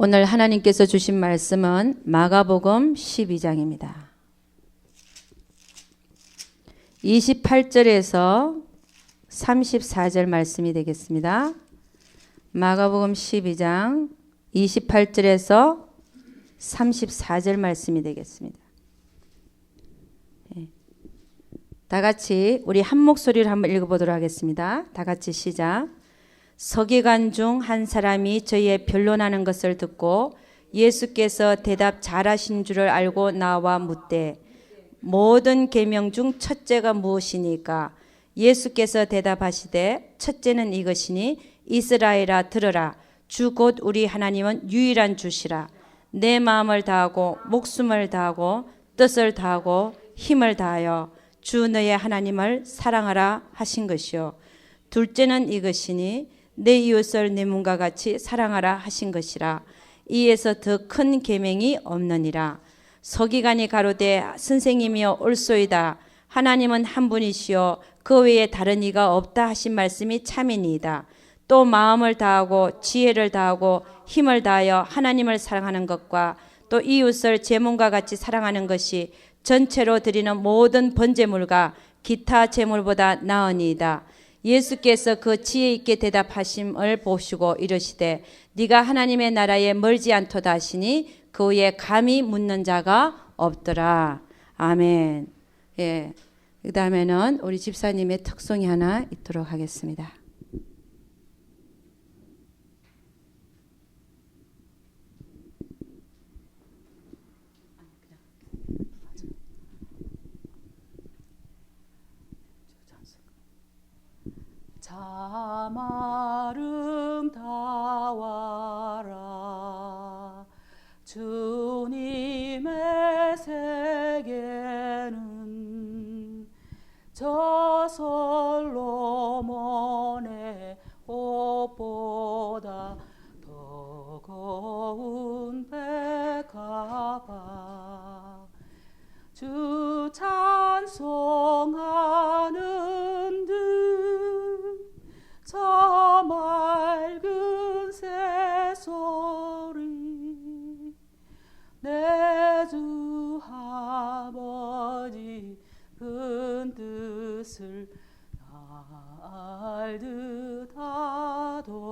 오늘 하나님께서 주신 말씀은 마가복음 12장입니다. 28절에서 34절 말씀이 되겠습니다. 마가복음 12장 28절에서 34절 말씀이 되겠습니다. 다 같이 우리 한 목소리로 한번 읽어보도록 하겠습니다. 다 같이 시작. 서기관 중 한 사람이 저희의 변론하는 것을 듣고 예수께서 대답 잘하신 줄을 알고 나와 묻되 모든 계명 중 첫째가 무엇이니까? 예수께서 대답하시되 첫째는 이것이니 이스라엘아 들으라. 주 곧 우리 하나님은 유일한 주시라. 내 마음을 다하고 목숨을 다하고 뜻을 다하고 힘을 다하여 주 너의 하나님을 사랑하라 하신 것이요. 둘째는 이것이니 내 이웃을 내 몸과 같이 사랑하라 하신 것이라. 이에서 더 큰 계명이 없느니라. 서기관이 가로되 선생님이여 옳소이다. 하나님은 한 분이시요 그 외에 다른 이가 없다 하신 말씀이 참이니이다. 또 마음을 다하고 지혜를 다하고 힘을 다하여 하나님을 사랑하는 것과 또 이웃을 제 몸과 같이 사랑하는 것이 전체로 드리는 모든 번제물과 기타 제물보다 나으니이다. 예수께서 그 지혜 있게 대답하심을 보시고 이르시되 네가 하나님의 나라에 멀지 않도다 하시니 그 후에 감히 묻는 자가 없더라. 아멘. 예. 그 다음에는 우리 집사님의 특송이 하나 있도록 하겠습니다. 참아름 다와라. 주님의 세계는 저 솔로몬의 옷보다 더 고운 백합화. 주 찬송하는 듯 저 맑은 새소리 내 주 아버지 큰 뜻을 알듯 하도다.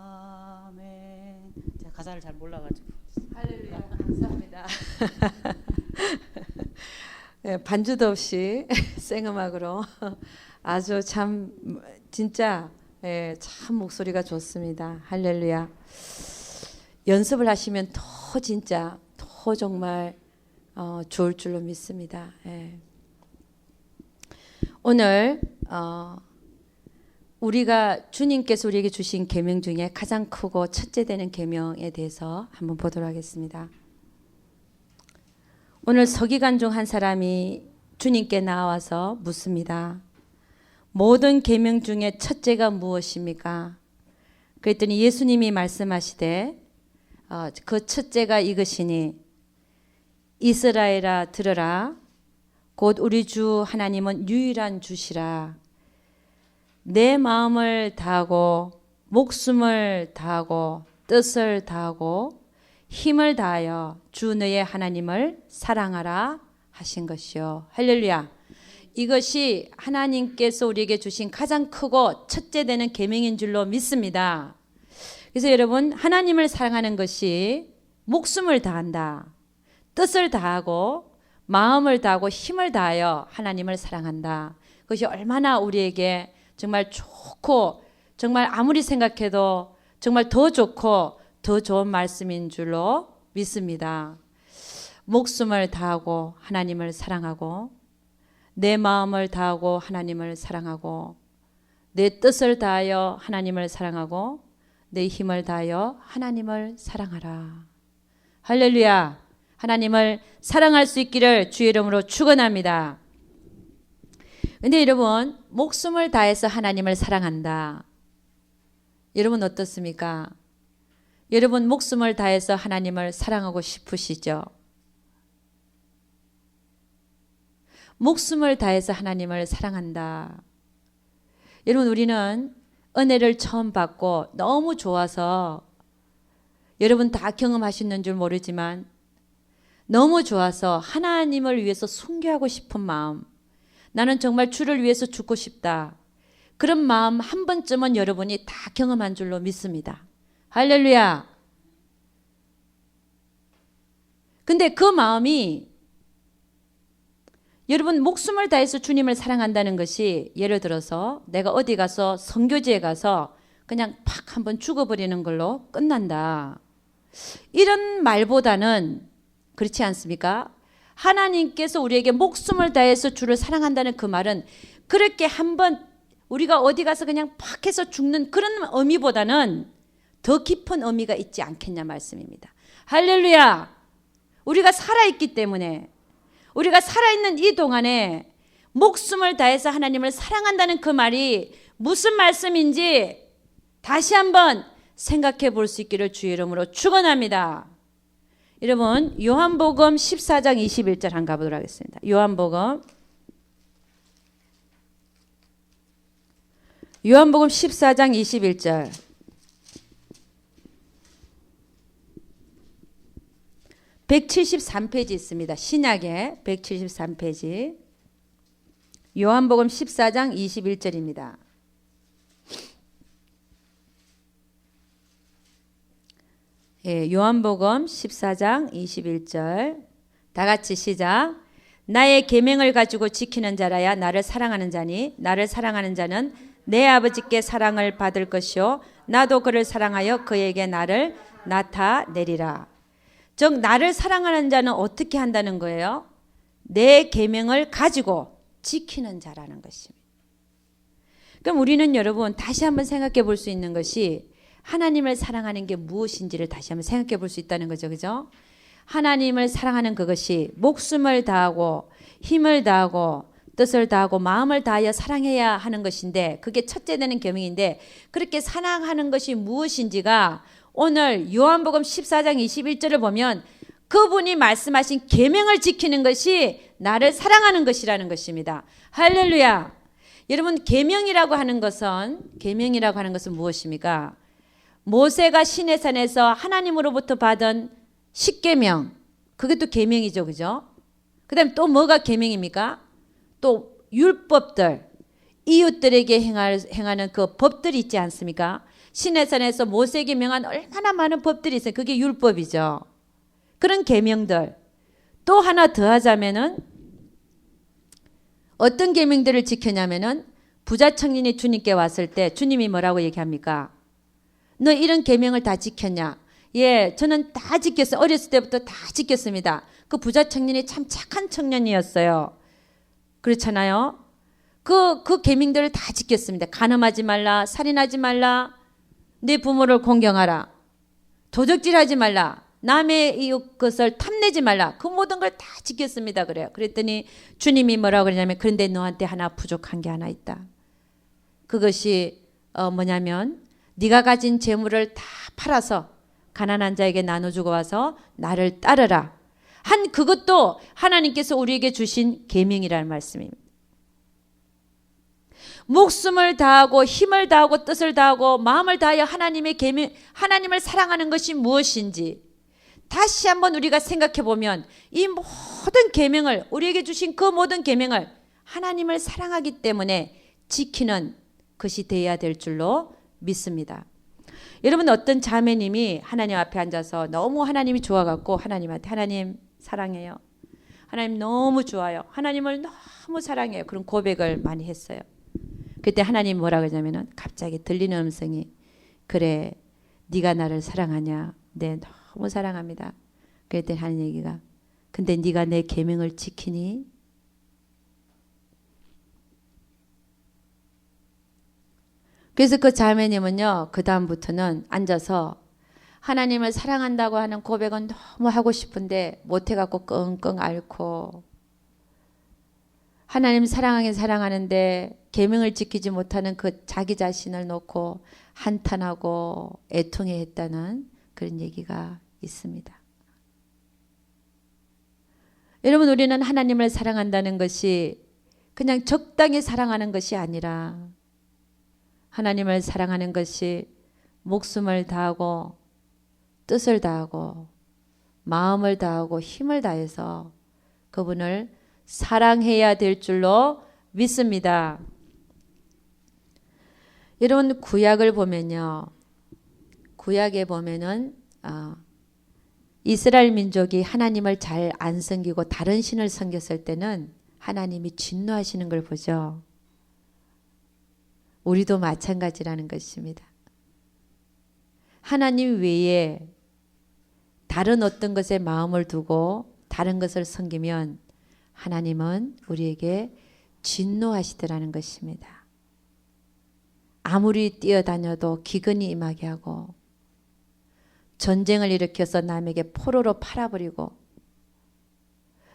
아멘. 제가 가사를 잘 몰라가지고. 할렐루야. 감사합니다. 네, 반주도 없이 생음악으로 아주 참 진짜 참 목소리가 좋습니다. 할렐루야. 연습을 하시면 더 진짜 더 정말 좋을 줄로 믿습니다. 오늘 우리가 주님께서 우리에게 주신 계명 중에 가장 크고 첫째 되는 계명에 대해서 한번 보도록 하겠습니다. 오늘 서기관 중 한 사람이 주님께 나와서 묻습니다. 모든 계명 중에 첫째가 무엇입니까? 그랬더니 예수님이 말씀하시되 그 첫째가 이것이니 이스라엘아 들으라. 곧 우리 주 하나님은 유일한 주시라. 내 마음을 다하고 목숨을 다하고 뜻을 다하고 힘을 다하여 주 너의 하나님을 사랑하라 하신 것이요. 할렐루야. 이것이 하나님께서 우리에게 주신 가장 크고 첫째 되는 계명인 줄로 믿습니다. 그래서 여러분, 하나님을 사랑하는 것이 목숨을 다한다, 뜻을 다하고 마음을 다하고 힘을 다하여 하나님을 사랑한다. 그것이 얼마나 우리에게 정말 좋고 정말 아무리 생각해도 정말 더 좋고 더 좋은 말씀인 줄로 믿습니다. 목숨을 다하고 하나님을 사랑하고 내 마음을 다하고 하나님을 사랑하고 내 뜻을 다하여 하나님을 사랑하고 내 힘을 다하여 하나님을 사랑하라. 할렐루야. 하나님을 사랑할 수 있기를 주의 이름으로 축원합니다. 근데 여러분, 목숨을 다해서 하나님을 사랑한다. 여러분 어떻습니까? 여러분 목숨을 다해서 하나님을 사랑하고 싶으시죠? 목숨을 다해서 하나님을 사랑한다. 여러분 우리는 은혜를 처음 받고 너무 좋아서 여러분 다 경험하셨는 줄 모르지만 너무 좋아서 하나님을 위해서 순교하고 싶은 마음, 나는 정말 주를 위해서 죽고 싶다. 그런 마음 한 번쯤은 여러분이 다 경험한 줄로 믿습니다. 할렐루야. 근데 그 마음이 여러분 목숨을 다해서 주님을 사랑한다는 것이 예를 들어서 내가 어디 가서 선교지에 가서 그냥 팍 한번 죽어버리는 걸로 끝난다. 이런 말보다는 그렇지 않습니까? 하나님께서 우리에게 목숨을 다해서 주를 사랑한다는 그 말은 그렇게 한번 우리가 어디 가서 그냥 팍 해서 죽는 그런 의미보다는 더 깊은 의미가 있지 않겠냐 말씀입니다. 할렐루야. 우리가 살아있기 때문에 우리가 살아있는 이 동안에 목숨을 다해서 하나님을 사랑한다는 그 말이 무슨 말씀인지 다시 한번 생각해 볼 수 있기를 주의 이름으로 축원합니다. 여러분 요한복음 14장 21절 한번 가보도록 하겠습니다. 요한복음 14장 21절. (173페이지) 있습니다. 신약에 173페이지. 요한복음 14장 21절입니다. 예, 요한복음 14장 21절. 다 같이 시작. 나의 계명을 가지고 지키는 자라야 나를 사랑하는 자니 나를 사랑하는 자는 내 아버지께 사랑을 받을 것이요 나도 그를 사랑하여 그에게 나를 나타내리라. 즉 나를 사랑하는 자는 어떻게 한다는 거예요? 내 계명을 가지고 지키는 자라는 것입니다. 그럼 우리는 여러분 다시 한번 생각해 볼 수 있는 것이 하나님을 사랑하는 게 무엇인지를 다시 한번 생각해 볼 수 있다는 거죠. 그죠? 하나님을 사랑하는 그것이 목숨을 다하고 힘을 다하고 뜻을 다하고 마음을 다하여 사랑해야 하는 것인데 그게 첫째 되는 계명인데 그렇게 사랑하는 것이 무엇인지가 오늘 요한복음 14장 21절을 보면 그분이 말씀하신 계명을 지키는 것이 나를 사랑하는 것이라는 것입니다. 할렐루야. 여러분 계명이라고 하는 것은 무엇입니까? 모세가 시내산에서 하나님으로부터 받은 십계명, 그게 또 계명이죠. 그죠? 그 다음에 또 뭐가 계명입니까? 또 율법들, 이웃들에게 행하는 그 법들이 있지 않습니까? 시내산에서 모세에게 명한 얼마나 많은 법들이 있어요. 그게 율법이죠. 그런 계명들. 또 하나 더 하자면은 어떤 계명들을 지켰냐면은 부자 청년이 주님께 왔을 때 주님이 뭐라고 얘기합니까? 너 이런 계명을 다 지켰냐? 예, 저는 다 지켰어요. 어렸을 때부터 다 지켰습니다. 그 부자 청년이 참 착한 청년이었어요. 그렇잖아요. 그 계명들을 다 지켰습니다. 간음하지 말라, 살인하지 말라, 내 부모를 공경하라, 도적질하지 말라, 남의 이웃 것을 탐내지 말라. 그 모든 걸 다 지켰습니다. 그래요. 그랬더니 주님이 뭐라고 그러냐면 그런데 너한테 하나 부족한 게 하나 있다. 그것이 뭐냐면 네가 가진 재물을 다 팔아서 가난한 자에게 나눠주고 와서 나를 따르라. 한 그것도 하나님께서 우리에게 주신 계명이라는 말씀입니다. 목숨을 다하고 힘을 다하고 뜻을 다하고 마음을 다하여 하나님의 계명, 하나님을 사랑하는 것이 무엇인지 다시 한번 우리가 생각해 보면 이 모든 계명을 우리에게 주신 그 모든 계명을 하나님을 사랑하기 때문에 지키는 것이 되어야 될 줄로 믿습니다. 여러분 어떤 자매님이 하나님 앞에 앉아서 너무 하나님이 좋아갖고 하나님한테 하나님 사랑해요. 하나님 너무 좋아요. 하나님을 너무 사랑해요. 그런 고백을 많이 했어요. 그때 하나님 뭐라 그러냐면은 갑자기 들리는 음성이 그래 네가 나를 사랑하냐? 네 너무 사랑합니다. 그랬더니 하는 얘기가 근데 네가 내 계명을 지키니? 그래서 그 자매님은요 그 다음부터는 앉아서 하나님을 사랑한다고 하는 고백은 너무 하고 싶은데 못해갖고 끙끙 앓고 하나님 사랑하긴 사랑하는데 계명을 지키지 못하는 그 자기 자신을 놓고 한탄하고 애통해했다는 그런 얘기가 있습니다. 여러분 우리는 하나님을 사랑한다는 것이 그냥 적당히 사랑하는 것이 아니라 하나님을 사랑하는 것이 목숨을 다하고 뜻을 다하고 마음을 다하고 힘을 다해서 그분을 사랑해야 될 줄로 믿습니다. 여러분 구약을 보면요. 구약에 보면은 이스라엘 민족이 하나님을 잘 안 섬기고 다른 신을 섬겼을 때는 하나님이 진노하시는 걸 보죠. 우리도 마찬가지라는 것입니다. 하나님 외에 다른 어떤 것에 마음을 두고 다른 것을 섬기면 하나님은 우리에게 진노하시더라는 것입니다. 아무리 뛰어다녀도 기근이 임하게 하고 전쟁을 일으켜서 남에게 포로로 팔아버리고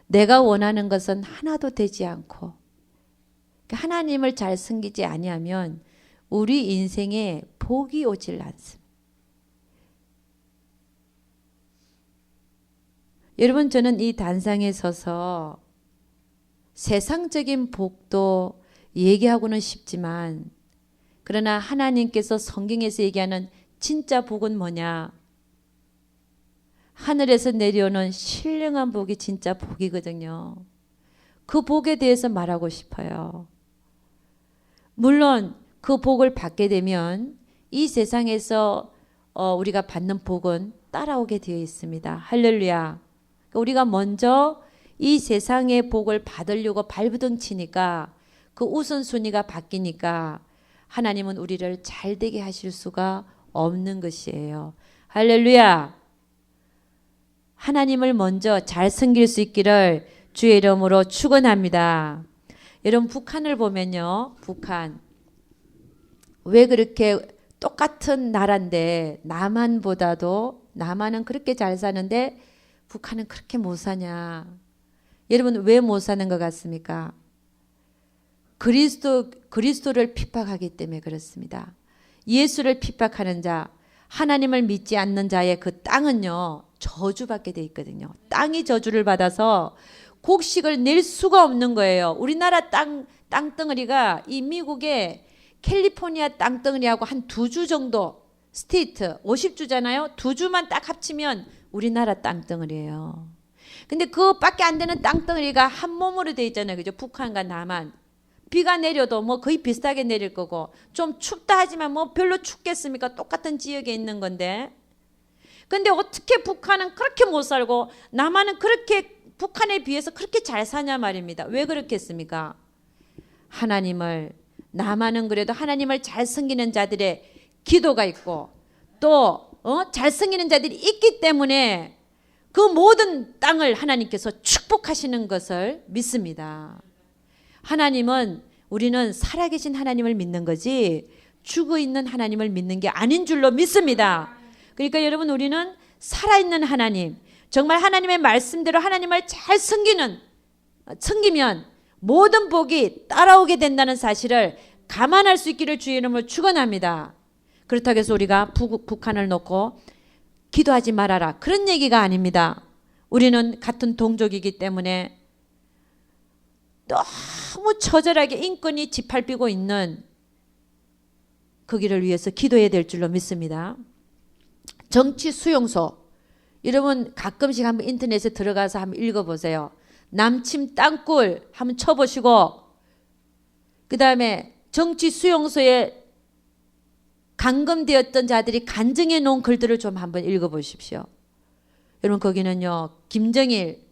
내가 원하는 것은 하나도 되지 않고 하나님을 잘 섬기지 아니하면 우리 인생에 복이 오질 않습니다. 여러분 저는 이 단상에 서서 세상적인 복도 얘기하고는 싶지만 그러나 하나님께서 성경에서 얘기하는 진짜 복은 뭐냐? 하늘에서 내려오는 신령한 복이 진짜 복이거든요. 그 복에 대해서 말하고 싶어요. 물론 그 복을 받게 되면 이 세상에서 우리가 받는 복은 따라오게 되어 있습니다. 할렐루야. 우리가 먼저 이 세상의 복을 받으려고 발부둥치니까 그 우선순위가 바뀌니까 하나님은 우리를 잘되게 하실 수가 없는 것이에요. 할렐루야. 하나님을 먼저 잘 섬길 수 있기를 주의 이름으로 축원합니다. 여러분 북한을 보면요. 북한 왜 그렇게 똑같은 나라인데 남한은 그렇게 잘 사는데 북한은 그렇게 못 사냐. 여러분 왜 못 사는 것 같습니까? 그리스도를 핍박하기 때문에 그렇습니다. 예수를 핍박하는 자, 하나님을 믿지 않는 자의 그 땅은요. 저주받게 돼 있거든요. 땅이 저주를 받아서 곡식을 낼 수가 없는 거예요. 우리나라 땅덩어리가 이 미국의 캘리포니아 땅덩어리하고 한 2주 정도 스테이트 50주잖아요. 2주만 딱 합치면 우리나라 땅덩어리예요. 근데 그밖에 안 되는 땅덩어리가 한 몸으로 돼 있잖아요. 그죠? 북한과 남한. 비가 내려도 뭐 거의 비슷하게 내릴 거고 좀 춥다 하지만 뭐 별로 춥겠습니까? 똑같은 지역에 있는 건데. 근데 어떻게 북한은 그렇게 못 살고 남한은 그렇게 북한에 비해서 그렇게 잘 사냐 말입니다. 왜 그렇겠습니까? 남한은 그래도 하나님을 잘 섬기는 자들의 기도가 있고 또 잘 섬기는 자들이 있기 때문에 그 모든 땅을 하나님께서 축복하시는 것을 믿습니다. 우리는 살아계신 하나님을 믿는 거지 죽어 있는 하나님을 믿는 게 아닌 줄로 믿습니다. 그러니까 여러분 우리는 살아있는 하나님, 정말 하나님의 말씀대로 하나님을 잘 섬기면 모든 복이 따라오게 된다는 사실을 감안할 수 있기를 주의 이름으로 축원합니다. 그렇다고 해서 우리가 북한을 놓고 기도하지 말아라 그런 얘기가 아닙니다. 우리는 같은 동족이기 때문에 너무 처절하게 인권이 짓밟히고 있는 거기를 위해서 기도해야 될 줄로 믿습니다. 정치 수용소 여러분 가끔씩 한번 인터넷에 들어가서 한번 읽어보세요. 남침 땅굴 한번 쳐보시고 그 다음에 정치 수용소에 감금되었던 자들이 간증해 놓은 글들을 좀 한번 읽어보십시오. 여러분 거기는요 김정일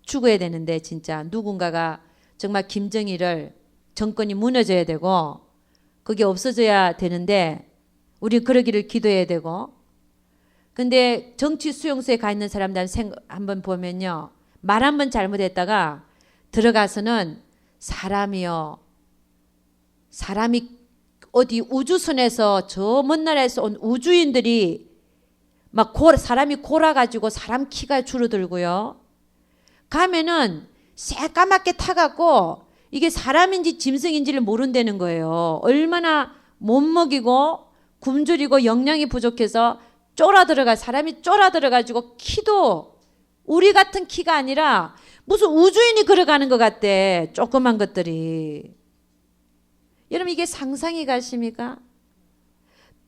죽어야 되는데 진짜 누군가가 정말 김정일을 정권이 무너져야 되고 그게 없어져야 되는데 우리 그러기를 기도해야 되고 근데 정치 수용소에 가 있는 사람들 한번 보면요 말 한 번 잘못했다가 들어가서는 사람이 어디 우주선에서 저 먼 나라에서 온 우주인들이 막 사람이 골아가지고 사람 키가 줄어들고요. 가면은 새까맣게 타갖고 이게 사람인지 짐승인지를 모른다는 거예요. 얼마나 못 먹이고 굶주리고 영양이 부족해서 사람이 쫄아들어가지고 키도 우리 같은 키가 아니라 무슨 우주인이 걸어가는 것 같대. 조그만 것들이. 여러분 이게 상상이 가십니까?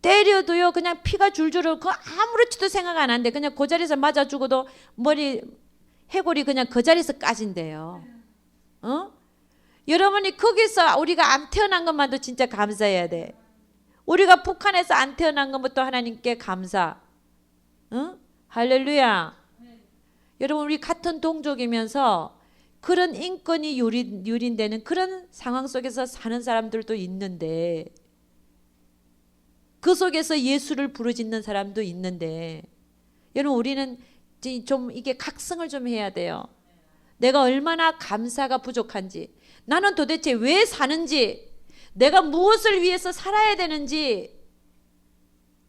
때려도요 그냥 피가 줄줄 흐르고 아무렇지도 생각 안 하는데 그냥 그 자리에서 맞아 죽어도 머리 해골이 그냥 그 자리에서 까진대요. 여러분이 거기서 우리가 안 태어난 것만도 진짜 감사해야 돼. 우리가 북한에서 안 태어난 것부터 하나님께 감사. 할렐루야. 여러분 우리 같은 동족이면서 그런 인권이 유린되는 그런 상황 속에서 사는 사람들도 있는데 그 속에서 예수를 부르짖는 사람도 있는데 여러분 우리는 좀 이게 각성을 좀 해야 돼요. 내가 얼마나 감사가 부족한지, 나는 도대체 왜 사는지, 내가 무엇을 위해서 살아야 되는지,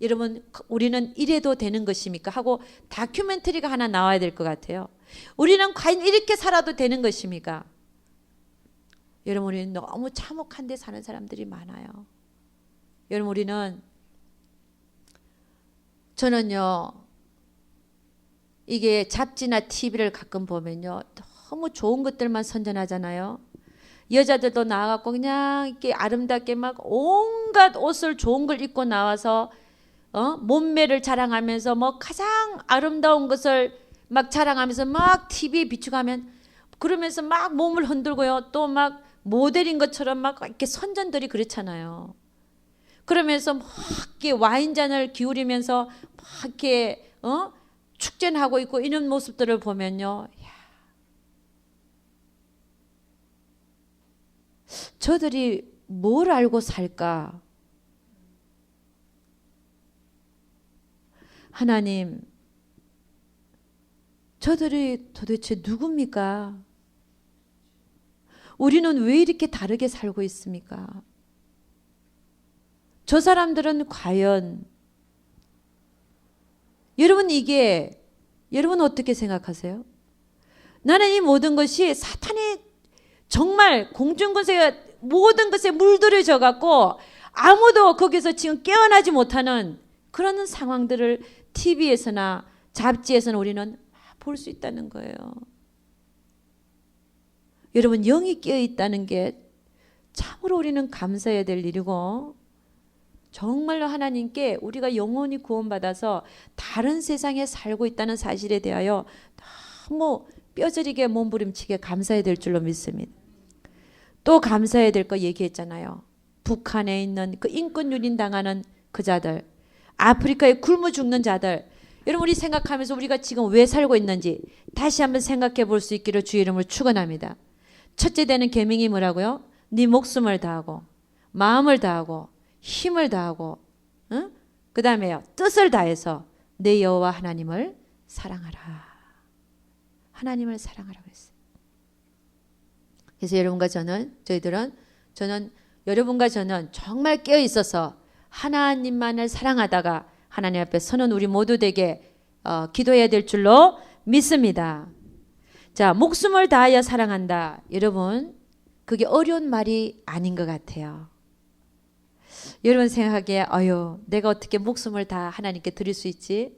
여러분 우리는 이래도 되는 것입니까? 하고 다큐멘터리가 하나 나와야 될 것 같아요. 우리는 과연 이렇게 살아도 되는 것입니까? 여러분 우리는 너무 참혹한 데 사는 사람들이 많아요. 여러분 저는요 이게 잡지나 TV를 가끔 보면요 너무 좋은 것들만 선전하잖아요. 여자들도 나와갖고 그냥 이렇게 아름답게 막 온갖 옷을 좋은 걸 입고 나와서 몸매를 자랑하면서 뭐 가장 아름다운 것을 막 자랑하면서 막 TV에 비추가면 그러면서 막 몸을 흔들고요. 또 막 모델인 것처럼 막 이렇게 선전들이 그렇잖아요. 그러면서 막 이렇게 와인잔을 기울이면서 막 이렇게 축제는 하고 있고 이런 모습들을 보면요. 저들이 뭘 알고 살까? 하나님, 저들이 도대체 누굽니까? 우리는 왜 이렇게 다르게 살고 있습니까? 저 사람들은 과연 여러분 어떻게 생각하세요? 나는 이 모든 것이 사탄이 정말 공중권세가 모든 것에 물들여져 갖고 아무도 거기서 지금 깨어나지 못하는 그런 상황들을 TV에서나 잡지에서는 우리는 볼 수 있다는 거예요. 여러분 영이 깨어 있다는 게 참으로 우리는 감사해야 될 일이고 정말로 하나님께 우리가 영원히 구원받아서 다른 세상에 살고 있다는 사실에 대하여 너무 뼈저리게 몸부림치게 감사해야 될 줄로 믿습니다. 또 감사해야 될 거 얘기했잖아요. 북한에 있는 그 인권 유린 당하는 그 자들, 아프리카에 굶어 죽는 자들, 여러분 우리 생각하면서 우리가 지금 왜 살고 있는지 다시 한번 생각해 볼 수 있기를 주의 이름으로 축원합니다. 첫째 되는 계명이 뭐라고요? 네 목숨을 다하고 마음을 다하고 힘을 다하고 그 다음에요 뜻을 다해서 내 여호와 하나님을 사랑하라. 하나님을 사랑하라고 했어요. 그래서 여러분과 저는 여러분과 저는 정말 깨어 있어서 하나님만을 사랑하다가 하나님 앞에 서는 우리 모두 되게 기도해야 될 줄로 믿습니다. 자, 목숨을 다하여 사랑한다. 여러분 그게 어려운 말이 아닌 것 같아요. 여러분 생각하기에 내가 어떻게 목숨을 다 하나님께 드릴 수 있지?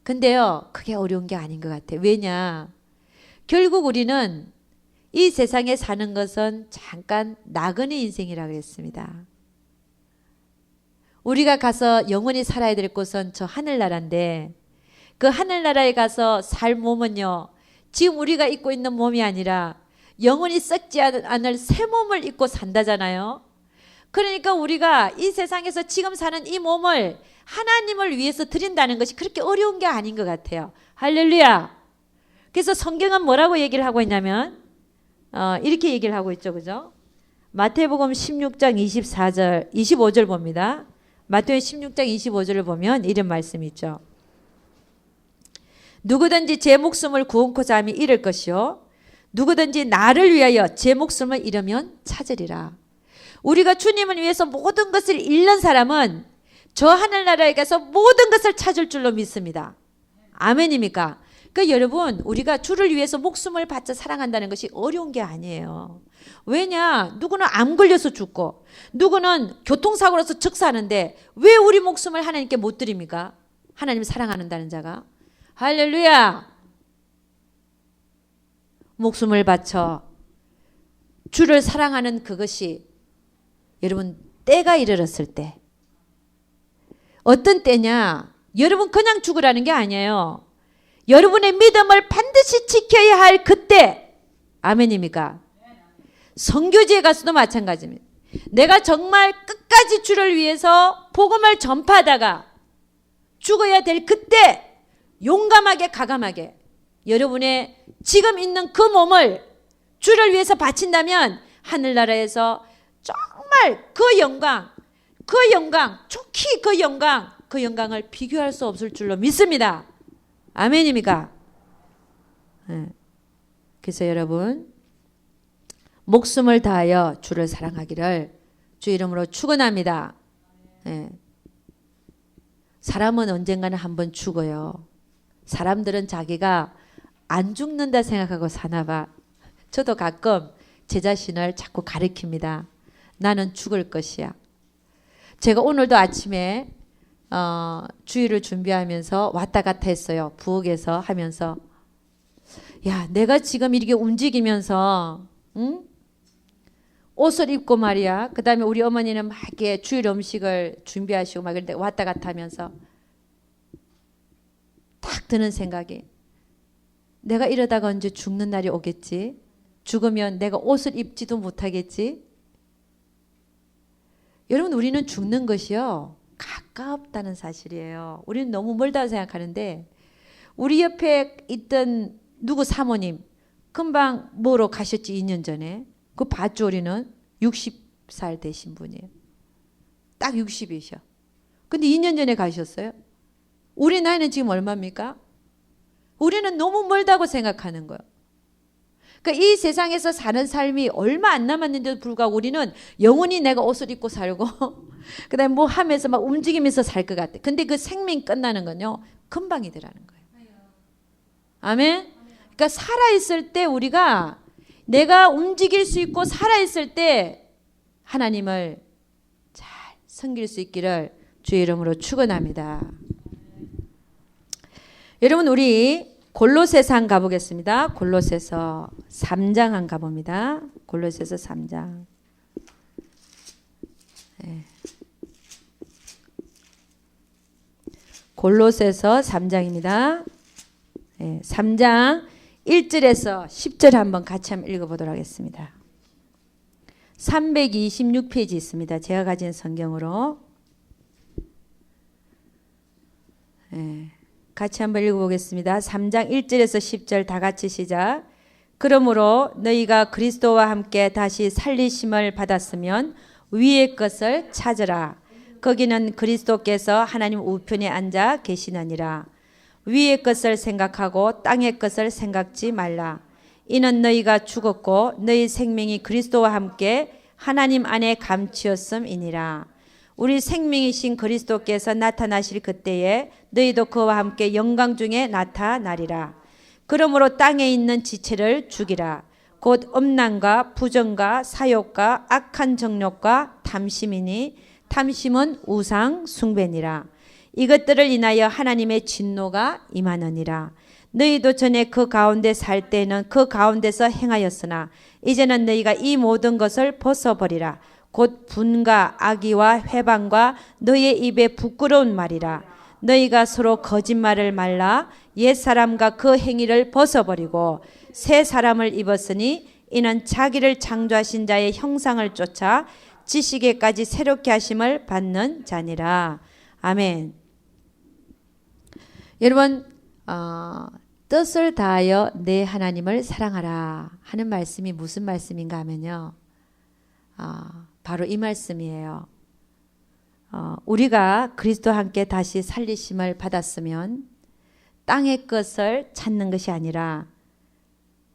근데요 그게 어려운 게 아닌 것 같아요. 왜냐? 결국 우리는 이 세상에 사는 것은 잠깐 나그네 인생이라고 했습니다. 우리가 가서 영원히 살아야 될 곳은 저 하늘나라인데 그 하늘나라에 가서 살 몸은요 지금 우리가 입고 있는 몸이 아니라 영원히 썩지 않을 새 몸을 입고 산다잖아요. 그러니까 우리가 이 세상에서 지금 사는 이 몸을 하나님을 위해서 드린다는 것이 그렇게 어려운 게 아닌 것 같아요. 할렐루야. 그래서 성경은 뭐라고 얘기를 하고 있냐면 이렇게 얘기를 하고 있죠. 그죠? 마태복음 16장 25절 봅니다. 마태복음 16장 25절을 보면 이런 말씀이 있죠. 누구든지 제 목숨을 구원코자 하면 잃을 것이요 누구든지 나를 위하여 제 목숨을 잃으면 찾으리라. 우리가 주님을 위해서 모든 것을 잃는 사람은 저 하늘나라에 가서 모든 것을 찾을 줄로 믿습니다. 아멘입니까? 그러니까 여러분 우리가 주를 위해서 목숨을 바쳐 사랑한다는 것이 어려운 게 아니에요. 왜냐? 누구는 암 걸려서 죽고 누구는 교통사고로서 즉사하는데 왜 우리 목숨을 하나님께 못 드립니까? 하나님 사랑한다는 자가. 할렐루야. 목숨을 바쳐 주를 사랑하는 그것이 여러분 때가 이르렀을 때 어떤 때냐? 여러분 그냥 죽으라는 게 아니에요. 여러분의 믿음을 반드시 지켜야 할 그때. 아멘입니까? 선교지에 가서도 마찬가지입니다. 내가 정말 끝까지 주를 위해서 복음을 전파하다가 죽어야 될 그때 용감하게 가감하게 여러분의 지금 있는 그 몸을 주를 위해서 바친다면 하늘나라에서 정말 그 영광, 좋기 그 영광을 비교할 수 없을 줄로 믿습니다. 아멘입니까? 네. 그래서 여러분 목숨을 다하여 주를 사랑하기를 주 이름으로 축원합니다. 네. 사람은 언젠가는 한번 죽어요. 사람들은 자기가 안 죽는다 생각하고 사나 봐. 저도 가끔 제 자신을 자꾸 가리킵니다. 나는 죽을 것이야. 제가 오늘도 아침에 주일을 준비하면서 왔다 갔다 했어요. 부엌에서 하면서 야, 내가 지금 이렇게 움직이면서 응? 옷을 입고 말이야. 그 다음에 우리 어머니는 막 이렇게 주일 음식을 준비하시고 막 이런데 왔다 갔다 하면서 딱 드는 생각이 내가 이러다가 언제 죽는 날이 오겠지? 죽으면 내가 옷을 입지도 못하겠지? 여러분 우리는 죽는 것이요 가깝다는 사실이에요. 우리는 너무 멀다고 생각하는데 우리 옆에 있던 누구 사모님 금방 뭐로 가셨지 2년 전에 그 봤죠. 우리는 60살 되신 분이에요. 딱 60이셔. 근데 2년 전에 가셨어요. 우리 나이는 지금 얼마입니까? 우리는 너무 멀다고 생각하는 거예요. 그러니까 이 세상에서 사는 삶이 얼마 안 남았는데도 불구하고 우리는 영원히 내가 옷을 입고 살고 그 다음에 뭐 하면서 막 움직이면서 살 것 같아. 근데 그 생命끝나는 건요 금방이더라는 거예요. 아멘. 그러니까 살아있을 때 우리가 내가 움직일 수 있고 살아있을 때 하나님을 잘 섬길 수 있기를 주의 이름으로 축원합니다. 여러분 우리 골로새서 가보겠습니다. 골로새서 3장 한 가봅니다. 골로새서 3장. 네. 골로새서 3장입니다. 네, 3장 1절에서 10절 한번 같이 한번 읽어보도록 하겠습니다. 326페이지 있습니다. 제가 가진 성경으로. 네, 같이 한번 읽어보겠습니다. 3장 1절에서 10절 다 같이 시작. 그러므로 너희가 그리스도와 함께 다시 살리심을 받았으면 위의 것을 찾으라. 거기는 그리스도께서 하나님 우편에 앉아 계시느니라. 위의 것을 생각하고 땅의 것을 생각지 말라. 이는 너희가 죽었고 너희 생명이 그리스도와 함께 하나님 안에 감추었음이니라. 우리 생명이신 그리스도께서 나타나실 그때에 너희도 그와 함께 영광 중에 나타나리라. 그러므로 땅에 있는 지체를 죽이라. 곧 음란과 부정과 사욕과 악한 정욕과 탐심이니 탐심은 우상 숭배니라. 이것들을 인하여 하나님의 진노가 임하느니라. 너희도 전에 그 가운데 살 때는 그 가운데서 행하였으나 이제는 너희가 이 모든 것을 벗어버리라. 곧 분과 악의와 회방과 너희의 입에 부끄러운 말이라. 너희가 서로 거짓말을 말라 옛사람과 그 행위를 벗어버리고 새 사람을 입었으니 이는 자기를 창조하신 자의 형상을 쫓아 지식에까지 새롭게 하심을 받는 자니라. 아멘. 여러분 뜻을 다하여 내 하나님을 사랑하라 하는 말씀이 무슨 말씀인가 하면요. 바로 이 말씀이에요. 우리가 그리스도와 함께 다시 살리심을 받았으면 땅의 것을 찾는 것이 아니라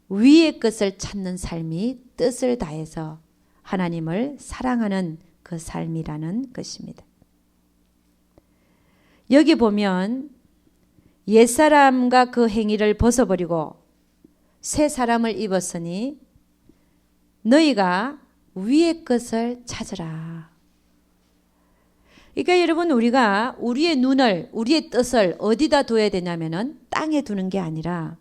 위의 것을 찾는 삶이 뜻을 다해서 하나님을 사랑하는 그 삶이라는 것입니다. 여기 보면 옛사람과 그 행위를 벗어버리고 새 사람을 입었으니 너희가 위의 것을 찾으라. 그러니까 여러분 우리가 우리의 눈을 우리의 뜻을 어디다 둬야 되냐면은 땅에 두는 게 아니라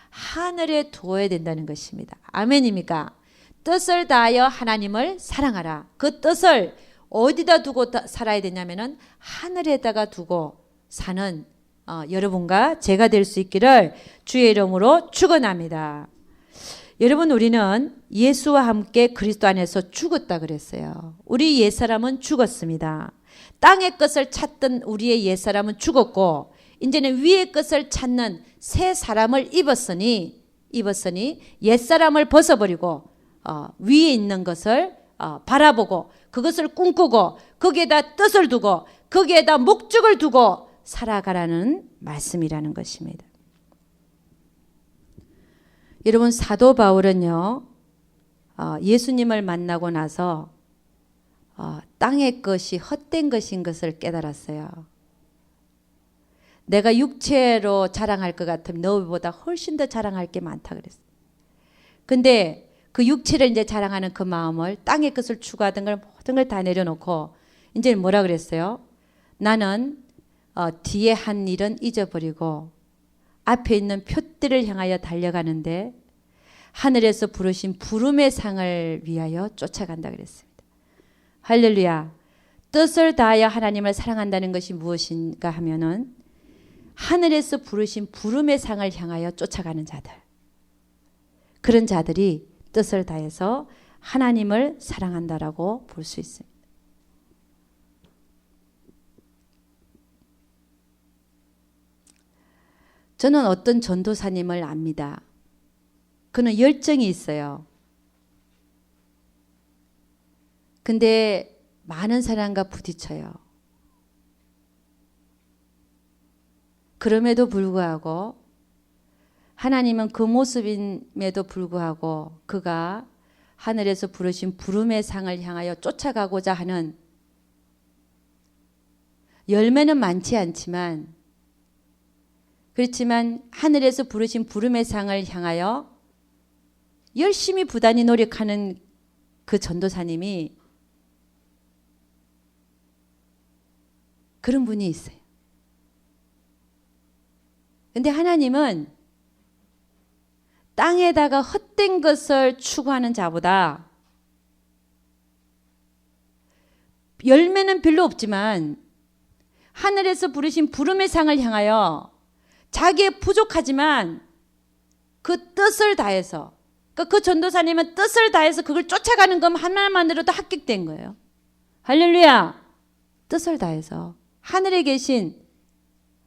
하늘에 두어야 된다는 것입니다. 아멘입니까? 뜻을 다하여 하나님을 사랑하라. 그 뜻을 어디다 두고 살아야 되냐면은 하늘에다가 두고 사는 여러분과 제가 될 수 있기를 주의 이름으로 축원합니다. 여러분, 우리는 예수와 함께 그리스도 안에서 죽었다 그랬어요. 우리 옛사람은 죽었습니다. 땅의 것을 찾던 우리의 옛사람은 죽었고 이제는 위의 것을 찾는 새 사람을 입었으니 옛사람을 벗어버리고 위에 있는 것을 바라보고 그것을 꿈꾸고 거기에다 뜻을 두고 거기에다 목적을 두고 살아가라는 말씀이라는 것입니다. 여러분, 사도 바울은요, 예수님을 만나고 나서 땅의 것이 헛된 것인 것을 깨달았어요. 내가 육체로 자랑할 것 같으면 너보다 훨씬 더 자랑할 게 많다 그랬어요. 근데 그 육체를 이제 자랑하는 그 마음을 땅의 것을 추구하던 걸 모든 걸 다 내려놓고 이제 뭐라 그랬어요? 나는 뒤에 한 일은 잊어버리고 앞에 있는 표대를 향하여 달려가는데 하늘에서 부르신 부름의 상을 위하여 쫓아간다 그랬습니다. 할렐루야. 뜻을 다하여 하나님을 사랑한다는 것이 무엇인가 하면은 하늘에서 부르신 부름의 상을 향하여 쫓아가는 자들. 그런 자들이 뜻을 다해서 하나님을 사랑한다라고 볼 수 있습니다. 저는 어떤 전도사님을 압니다. 그는 열정이 있어요. 근데 많은 사람과 부딪혀요. 그럼에도 불구하고 하나님은 그 모습임에도 불구하고 그가 하늘에서 부르신 부름의 상을 향하여 쫓아가고자 하는 열매는 많지 않지만 그렇지만 하늘에서 부르신 부름의 상을 향하여 열심히 부단히 노력하는 그 전도사님이 그런 분이 있어요. 근데 하나님은 땅에다가 헛된 것을 추구하는 자보다 열매는 별로 없지만 하늘에서 부르신 부름의 상을 향하여 자기의 부족하지만 그 뜻을 다해서 그 전도사님은 뜻을 다해서 그걸 쫓아가는 것 하나만으로도 합격된 거예요. 할렐루야. 뜻을 다해서 하늘에 계신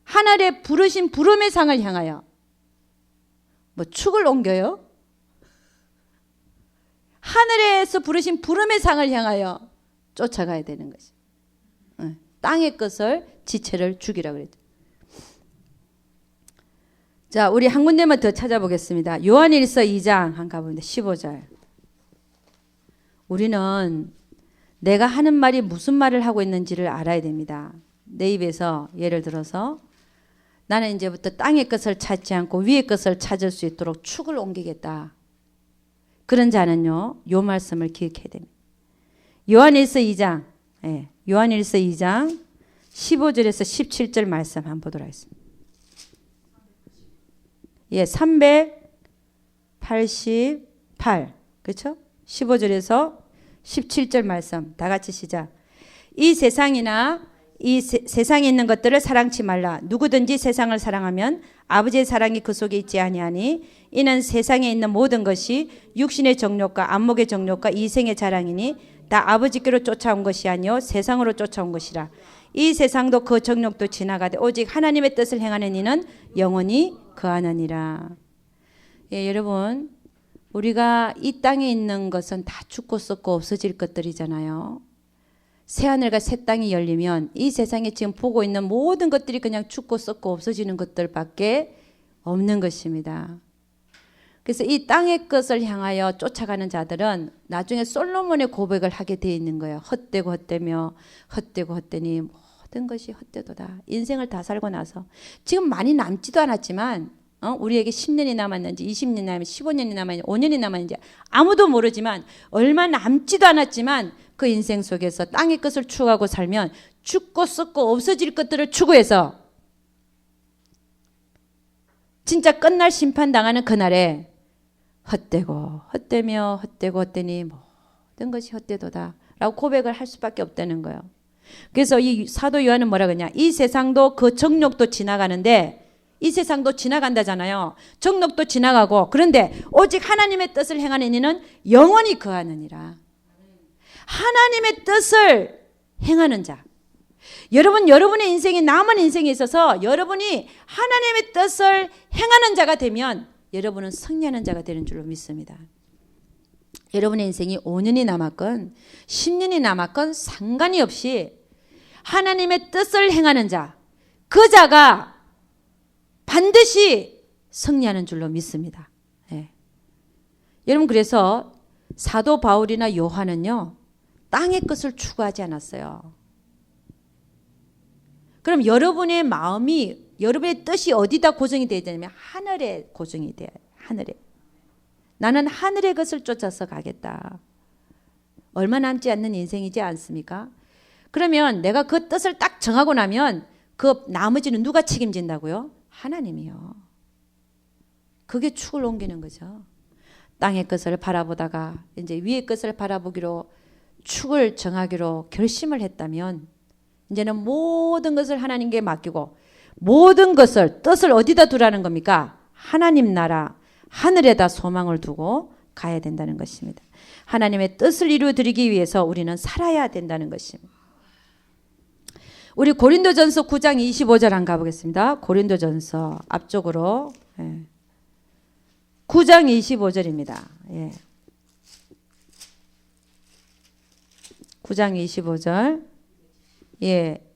하늘에 부르신 부름의 상을 향하여 뭐 축을 옮겨요? 하늘에서 부르신 부름의 상을 향하여 쫓아가야 되는 것이. 땅의 것을 지체를 죽이라고 그랬죠. 자, 우리 한 군데만 더 찾아보겠습니다. 요한일서 2장 한 가봅니다. 15절. 우리는 내가 하는 말이 무슨 말을 하고 있는지를 알아야 됩니다. 내 입에서 예를 들어서 나는 이제부터 땅의 것을 찾지 않고 위의 것을 찾을 수 있도록 축을 옮기겠다. 그런 자는요, 요 말씀을 기억해야 됩니다. 요한일서 2장, 요한일서 2장 15절에서 17절 말씀 한번 보도록 하겠습니다. 388. 그렇죠? 15절에서 17절 말씀 다 같이 시작. 이 세상이나 이 세상에 있는 것들을 사랑치 말라. 누구든지 세상을 사랑하면 아버지의 사랑이 그 속에 있지 아니하니 이는 세상에 있는 모든 것이 육신의 정욕과 안목의 정욕과 이생의 자랑이니 다 아버지께로 쫓아온 것이 아니요 세상으로 쫓아온 것이라. 이 세상도 그 정욕도 지나가되 오직 하나님의 뜻을 행하는 이는 영원히 거하느니라. 여러분, 우리가 이 땅에 있는 것은 다 죽고 썩고 없어질 것들이잖아요. 새하늘과 새 땅이 열리면 이 세상에 지금 보고 있는 모든 것들이 그냥 죽고 썩고 없어지는 것들밖에 없는 것입니다. 그래서 이 땅의 것을 향하여 쫓아가는 자들은 나중에 솔로몬의 고백을 하게 돼 있는 거예요. 헛되고 헛되며 헛되고 헛되니 모든 것이 헛되도다. 인생을 다 살고 나서 지금 많이 남지도 않았지만 우리에게 10년이 남았는지 20년이 남았는지 15년이 남았는지 5년이 남았는지 아무도 모르지만 얼마 남지도 않았지만 그 인생 속에서 땅의 것을 추구하고 살면 죽고 썩고 없어질 것들을 추구해서 진짜 끝날 심판당하는 그날에 헛되고 헛되며 헛되고 헛되니 모든 것이 헛되도다 라고 고백을 할 수밖에 없다는 거예요. 그래서 이 사도 요한은 뭐라 그러냐? 이 세상도 그 정욕도 지나가는데, 이 세상도 지나간다잖아요. 정욕도 지나가고, 그런데 오직 하나님의 뜻을 행하는 이는 영원히 거하느니라. 하나님의 뜻을 행하는 자. 여러분의 인생이 남은 인생에 있어서 여러분이 하나님의 뜻을 행하는 자가 되면 여러분은 승리하는 자가 되는 줄로 믿습니다. 여러분의 인생이 5년이 남았건 10년이 남았건 상관이 없이 하나님의 뜻을 행하는 자, 그 자가 반드시 승리하는 줄로 믿습니다. 예. 여러분, 그래서 사도 바울이나 요한은요, 땅의 것을 추구하지 않았어요. 그럼 여러분의 마음이, 여러분의 뜻이 어디다 고정이 되어야 되냐면 하늘에 고정이 돼요. 하늘에. 나는 하늘의 것을 쫓아서 가겠다. 얼마 남지 않는 인생이지 않습니까? 그러면 내가 그 뜻을 딱 정하고 나면 그 나머지는 누가 책임진다고요? 하나님이요. 그게 축을 옮기는 거죠. 땅의 것을 바라보다가 이제 위의 것을 바라보기로 축을 정하기로 결심을 했다면 이제는 모든 것을 하나님께 맡기고 모든 것을 뜻을 어디다 두라는 겁니까? 하나님 나라 하늘에다 소망을 두고 가야 된다는 것입니다. 하나님의 뜻을 이루어드리기 위해서 우리는 살아야 된다는 것입니다. 우리 고린도전서 9장 25절 한번 가보겠습니다. 고린도전서 앞쪽으로 9장 25절입니다. 9장 25절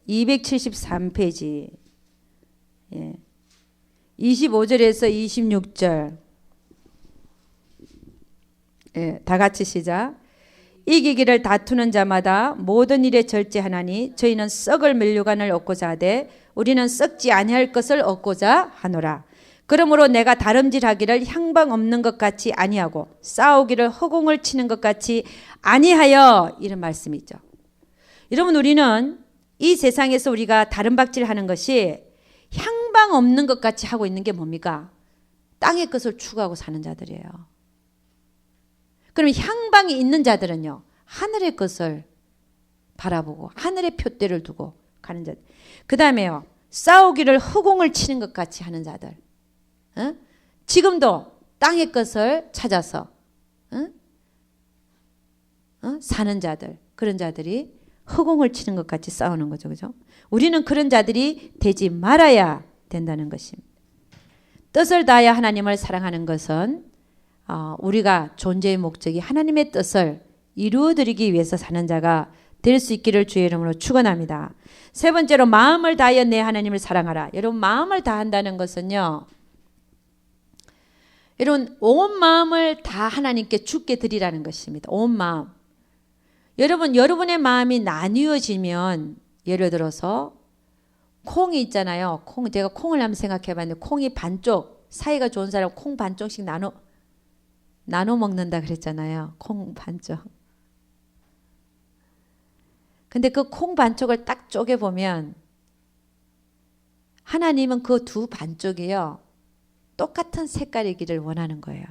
273페이지 25절에서 26절 다 같이 시작. 이기기를 다투는 자마다 모든 일에 절제하나니 저희는 썩을 면류관을 얻고자 하되 우리는 썩지 아니할 것을 얻고자 하노라. 그러므로 내가 다름질하기를 향방 없는 것 같이 아니하고 싸우기를 허공을 치는 것 같이 아니하여, 이런 말씀이 있죠. 여러분, 우리는 이 세상에서 우리가 다름박질하는 것이 향방 없는 것 같이 하고 있는 게 뭡니까? 땅의 것을 추구하고 사는 자들이에요. 그러면 향방이 있는 자들은요, 하늘의 것을 바라보고 하늘의 표대를 두고 가는 자들. 그 다음에요, 싸우기를 허공을 치는 것 같이 하는 자들. 지금도 땅의 것을 찾아서 사는 자들, 그런 자들이 허공을 치는 것 같이 싸우는 거죠. 그죠? 우리는 그런 자들이 되지 말아야 된다는 것입니다. 뜻을 다하여 하나님을 사랑하는 것은 우리가 존재의 목적이 하나님의 뜻을 이루어드리기 위해서 사는 자가 될 수 있기를 주의 이름으로 축원합니다. 세 번째로 마음을 다하여 내 하나님을 사랑하라. 여러분, 마음을 다한다는 것은요, 여러분, 온 마음을 다 하나님께 주께 드리라는 것입니다. 온 마음. 여러분, 여러분의 마음이 나뉘어지면, 예를 들어서 콩이 있잖아요. 제가 콩을 한번 생각해 봤는데, 콩이 반쪽, 사이가 좋은 사람 콩 반쪽씩 나눠 먹는다 그랬잖아요. 콩 반쪽. 근데 그 콩 반쪽을 딱 쪼개보면 하나님은 그 두 반쪽이요, 똑같은 색깔이기를 원하는 거예요.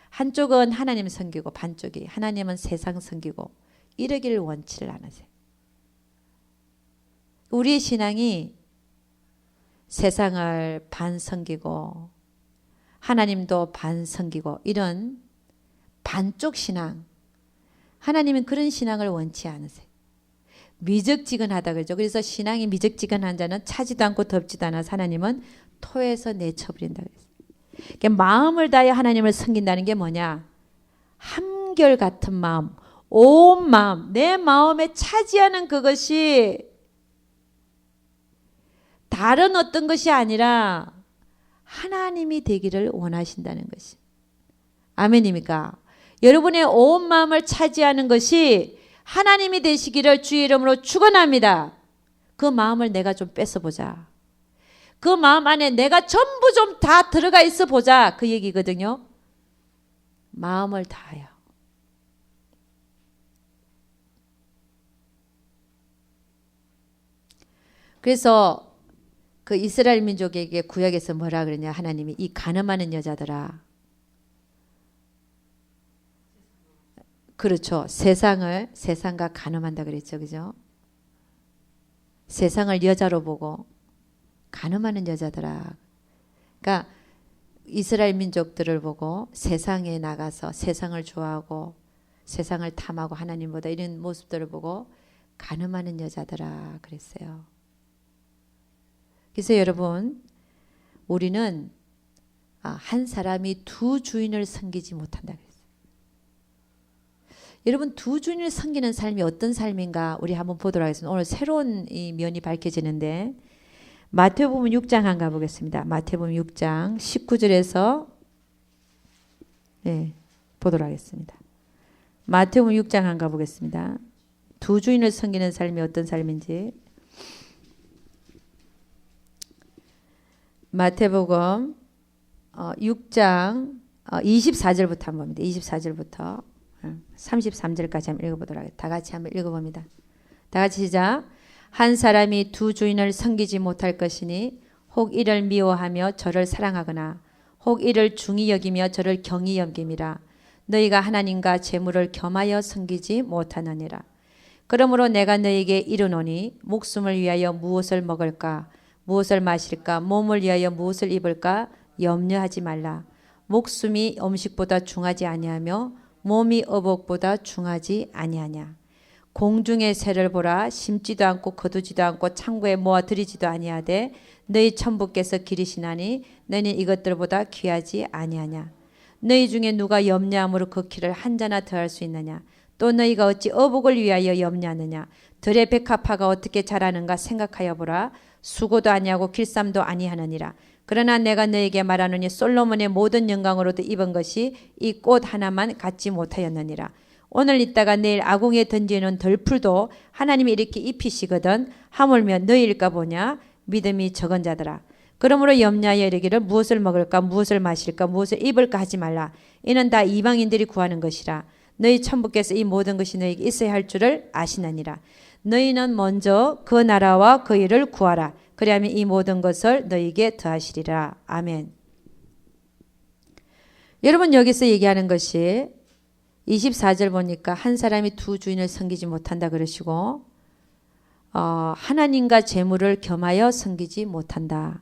한쪽은 하나님 섬기고 반쪽이 하나님은 세상 섬기고 이러기를 원치를 않으세요. 우리의 신앙이 세상을 반 섬기고 하나님도 반 섬기고 이런 반쪽 신앙, 하나님은 그런 신앙을 원치 않으세요. 미적지근하다 그러죠. 그래서 신앙이 미적지근한 자는 차지도 않고 덥지도 않아서 하나님은 토에서 내쳐버린다 그랬어요. 그러니까 마음을 다해 하나님을 섬긴다는 게 뭐냐? 한결같은 마음, 온 마음, 내 마음에 차지하는 그것이 다른 어떤 것이 아니라 하나님이 되기를 원하신다는 것이. 아멘입니까? 여러분의 온 마음을 차지하는 것이 하나님이 되시기를 주의 이름으로 축원합니다. 그 마음을 내가 좀 뺏어보자. 그 마음 안에 내가 전부 좀 다 들어가 있어 보자, 그 얘기거든요. 마음을 다하여. 그래서 그 이스라엘 민족에게 구약에서 뭐라 그러냐, 하나님이 이 간음하는 여자들아, 그렇죠. 세상과 간음한다 그랬죠. 그죠? 세상을 여자로 보고 간음하는 여자들아. 그러니까 이스라엘 민족들을 보고 세상에 나가서 세상을 좋아하고 세상을 탐하고 하나님보다 이런 모습들을 보고 간음하는 여자들아 그랬어요. 그래서 여러분 우리는 한 사람이 두 주인을 섬기지 못한다 그랬어요. 여러분 두 주인을 섬기는 삶이 어떤 삶인가 우리 한번 보도록 하겠습니다. 오늘 새로운 이 면이 밝혀지는데 마태복음 6장 한번 가보겠습니다. 마태복음 6장 19절에서 보도록 하겠습니다. 마태복음 6장 한번 가보겠습니다. 두 주인을 섬기는 삶이 어떤 삶인지. 마태복음 6장 24절부터 한번 봅니다. 24절부터 33절까지 한번 읽어보도록 하겠습니다. 다 같이 한번 읽어봅니다. 다 같이 시작. 한 사람이 두 주인을 섬기지 못할 것이니 혹 이를 미워하며 저를 사랑하거나 혹 이를 중히 여기며 저를 경히 여김이라. 너희가 하나님과 재물을 겸하여 섬기지 못하느니라. 그러므로 내가 너희에게 이르노니 목숨을 위하여 무엇을 먹을까 무엇을 마실까 몸을 위하여 무엇을 입을까 염려하지 말라. 목숨이 음식보다 중하지 아니하며 몸이 어복보다 중하지 아니하냐. 공중의 새를 보라. 심지도 않고 거두지도 않고 창고에 모아 들이지도 아니하되 너희 천부께서 기르시나니 너희는 이것들보다 귀하지 아니하냐. 너희 중에 누가 염려함으로 그 키를 한 자나 더할 수 있느냐. 또 너희가 어찌 어복을 위하여 염려하느냐. 들의 백합화가 어떻게 자라는가 생각하여 보라. 수고도 아니하고 길쌈도 아니하느니라. 그러나 내가 너에게 말하노니 솔로몬의 모든 영광으로도 입은 것이 이 꽃 하나만 갖지 못하였느니라. 오늘 있다가 내일 아궁이에 던지는 덜풀도 하나님이 이렇게 입히시거든 하물며 너희일까 보냐. 믿음이 적은 자들아. 그러므로 염려하여 이르기를 무엇을 먹을까 무엇을 마실까 무엇을 입을까 하지 말라. 이는 다 이방인들이 구하는 것이라. 너희 천부께서 이 모든 것이 너희에게 있어야 할 줄을 아시느니라. 너희는 먼저 그 나라와 그 일을 구하라. 그리하면 이 모든 것을 너희에게 더하시리라. 아멘. 여러분 여기서 얘기하는 것이 24절 보니까 한 사람이 두 주인을 섬기지 못한다 그러시고 하나님과 재물을 겸하여 섬기지 못한다.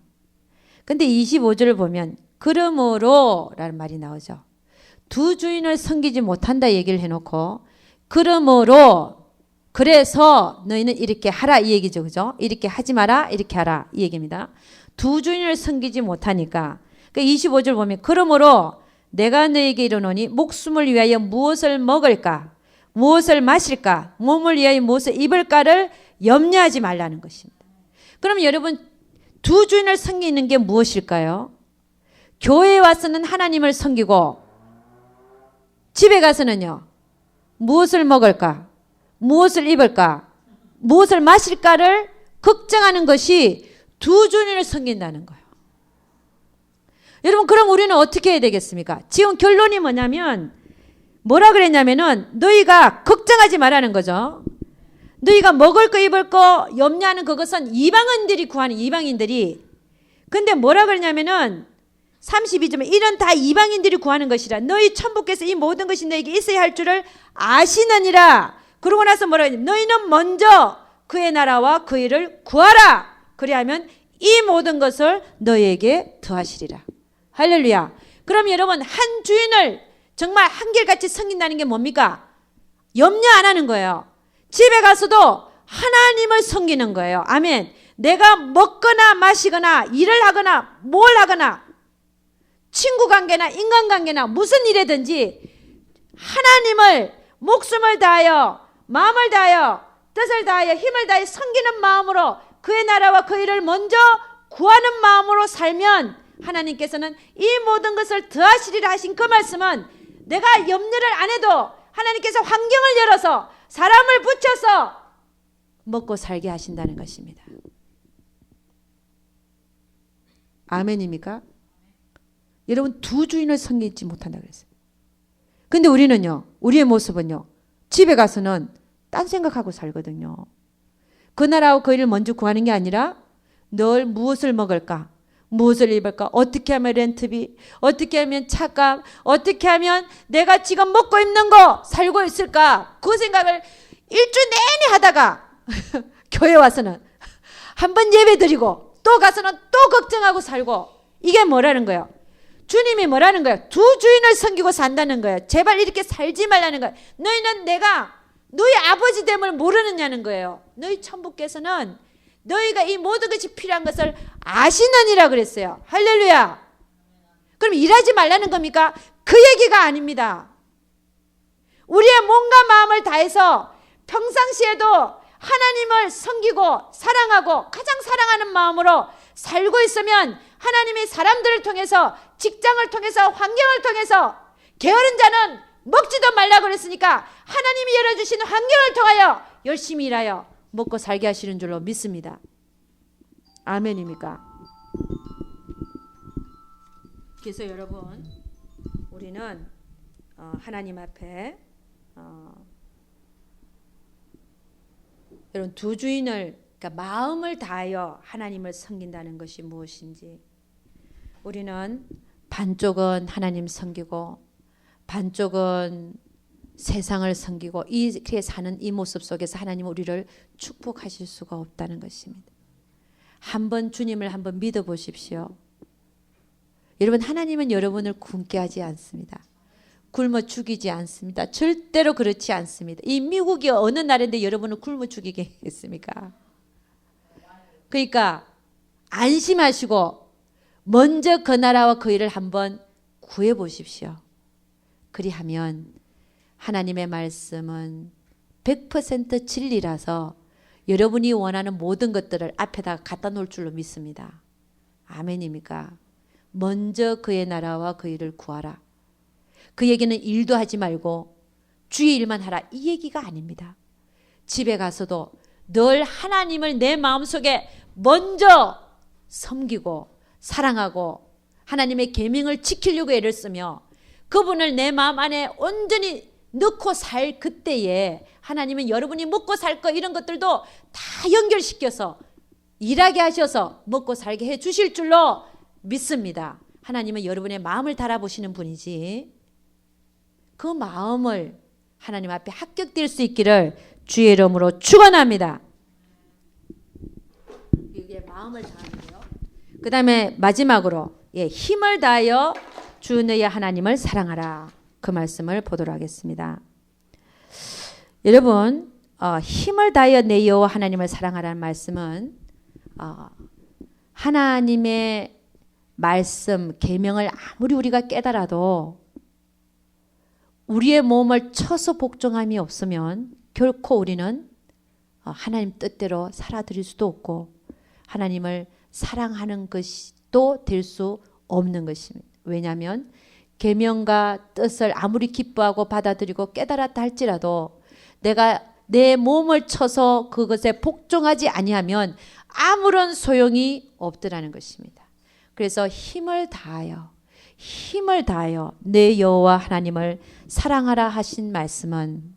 근데 25절을 보면 그러므로 라는 말이 나오죠. 두 주인을 섬기지 못한다 얘기를 해놓고 그러므로 그래서 너희는 이렇게 하라 이 얘기죠. 그죠? 이렇게 하지 마라 이렇게 하라 이 얘기입니다. 두 주인을 섬기지 못하니까 그 25절 보면 그러므로 내가 너에게 이르노니 목숨을 위하여 무엇을 먹을까 무엇을 마실까 몸을 위하여 무엇을 입을까를 염려하지 말라는 것입니다. 그럼 여러분 두 주인을 섬기는 게 무엇일까요? 교회에 와서는 하나님을 섬기고 집에 가서는요 무엇을 먹을까 무엇을 입을까 무엇을 마실까를 걱정하는 것이 두 주인을 섬긴다는 거예요. 여러분 그럼 우리는 어떻게 해야 되겠습니까? 지금 결론이 뭐냐면 뭐라 그랬냐면은 너희가 걱정하지 말라는 거죠. 너희가 먹을 거 입을 거 염려하는 그것은 이방인들이 구하는 이방인들이. 근데 뭐라 그러냐면은 32절에 이런 다 이방인들이 구하는 것이라. 너희 천부께서 이 모든 것이 너에게 있어야 할 줄을 아시느니라. 그러고 나서 뭐라 그러냐면 너희는 먼저 그의 나라와 그 일을 구하라. 그리하면 이 모든 것을 너희에게 더하시리라. 할렐루야. 그럼 여러분 한 주인을 정말 한결같이 섬긴다는 게 뭡니까? 염려 안 하는 거예요. 집에 가서도 하나님을 섬기는 거예요. 아멘. 내가 먹거나 마시거나 일을 하거나 뭘 하거나 친구 관계나 인간관계나 무슨 일이든지 하나님을 목숨을 다하여 마음을 다하여 뜻을 다하여 힘을 다하여 섬기는 마음으로 그의 나라와 그 일을 먼저 구하는 마음으로 살면 하나님께서는 이 모든 것을 더하시리라 하신 그 말씀은 내가 염려를 안 해도 하나님께서 환경을 열어서 사람을 붙여서 먹고 살게 하신다는 것입니다. 아멘입니까? 여러분 두 주인을 섬기지 못한다 그랬어요. 근데 우리는요 우리의 모습은요 집에 가서는 딴 생각하고 살거든요. 그 나라와 그 일을 먼저 구하는 게 아니라 늘 무엇을 먹을까 무엇을 입을까? 어떻게 하면 렌트비? 어떻게 하면 차값? 어떻게 하면 내가 지금 먹고 입는 거 살고 있을까? 그 생각을 일주일 내내 하다가 교회 와서는 한 번 예배 드리고 또 가서는 또 걱정하고 살고, 이게 뭐라는 거예요? 주님이 뭐라는 거예요? 두 주인을 섬기고 산다는 거예요. 제발 이렇게 살지 말라는 거예요. 너희는 내가 너희 아버지 됨을 모르느냐는 거예요. 너희 천부께서는 너희가 이 모든 것이 필요한 것을 아시느니라 그랬어요. 할렐루야. 그럼 일하지 말라는 겁니까? 그 얘기가 아닙니다. 우리의 몸과 마음을 다해서 평상시에도 하나님을 섬기고 사랑하고 가장 사랑하는 마음으로 살고 있으면 하나님이 사람들을 통해서, 직장을 통해서, 환경을 통해서, 게으른 자는 먹지도 말라고 그랬으니까 하나님이 열어주시는 환경을 통하여 열심히 일하여 먹고 살게 하시는 줄로 믿습니다. 아멘입니까? 그래서 여러분, 우리는 하나님 앞에 여러분 두 주인을, 그러니까 마음을 다하여 하나님을 섬긴다는 것이 무엇인지, 우리는 반쪽은 하나님 섬기고 반쪽은 세상을 섬기고 이렇게 사는 이 모습 속에서 하나님 우리를 축복하실 수가 없다는 것입니다. 한번 주님을 한번 믿어보십시오. 여러분, 하나님은 여러분을 굶게 하지 않습니다. 굶어 죽이지 않습니다. 절대로 그렇지 않습니다. 이 미국이 어느 나라인데 여러분을 굶어 죽이겠습니까? 그러니까 안심하시고 먼저 그 나라와 그 일을 한번 구해 보십시오. 그리하면 하나님의 말씀은 100% 진리라서 여러분이 원하는 모든 것들을 앞에다 갖다 놓을 줄로 믿습니다. 아멘입니까? 먼저 그의 나라와 그 일을 구하라. 그 얘기는 일도 하지 말고 주의 일만 하라, 이 얘기가 아닙니다. 집에 가서도 늘 하나님을 내 마음속에 먼저 섬기고 사랑하고 하나님의 계명을 지키려고 애를 쓰며 그분을 내 마음 안에 온전히 넣고 살 그때에 하나님은 여러분이 먹고 살 거 이런 것들도 다 연결시켜서 일하게 하셔서 먹고 살게 해 주실 줄로 믿습니다. 하나님은 여러분의 마음을 달아보시는 분이지, 그 마음을 하나님 앞에 합격될 수 있기를 주의 이름으로 축원합니다. 이게 마음을 다하는데요. 그 다음에 마지막으로 힘을 다하여 주 너의 하나님을 사랑하라, 그 말씀을 보도록 하겠습니다. 여러분, 힘을 다하여 내 여호와 하나님을 사랑하라는 말씀은 하나님의 말씀, 계명을 아무리 우리가 깨달아도 우리의 몸을 쳐서 복종함이 없으면 결코 우리는 하나님 뜻대로 살아드릴 수도 없고 하나님을 사랑하는 것도 될 수 없는 것입니다. 왜냐하면 계명과 뜻을 아무리 기뻐하고 받아들이고 깨달았다 할지라도 내가 내 몸을 쳐서 그것에 복종하지 아니하면 아무런 소용이 없더라는 것입니다. 그래서 힘을 다하여 내 여호와 하나님을 사랑하라 하신 말씀은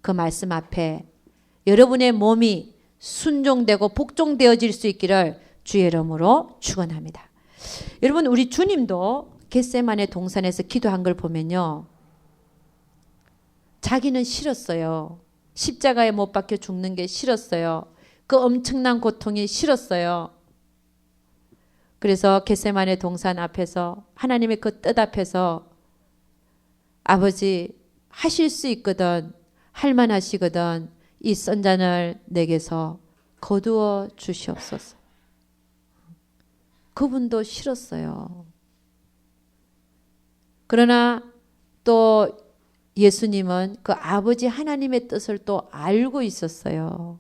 그 말씀 앞에 여러분의 몸이 순종되고 복종되어질 수 있기를 주의 이름으로 축원합니다. 여러분, 우리 주님도 겟세마네 동산에서 기도한 걸 보면요, 자기는 싫었어요. 십자가에 못 박혀 죽는 게 싫었어요. 그 엄청난 고통이 싫었어요. 그래서 겟세마네 동산 앞에서 하나님의 그 뜻 앞에서 아버지, 하실 수 있거든, 할 만하시거든 이 선잔을 내게서 거두어 주시옵소서. 그분도 싫었어요. 그러나 또 예수님은 그 아버지 하나님의 뜻을 또 알고 있었어요.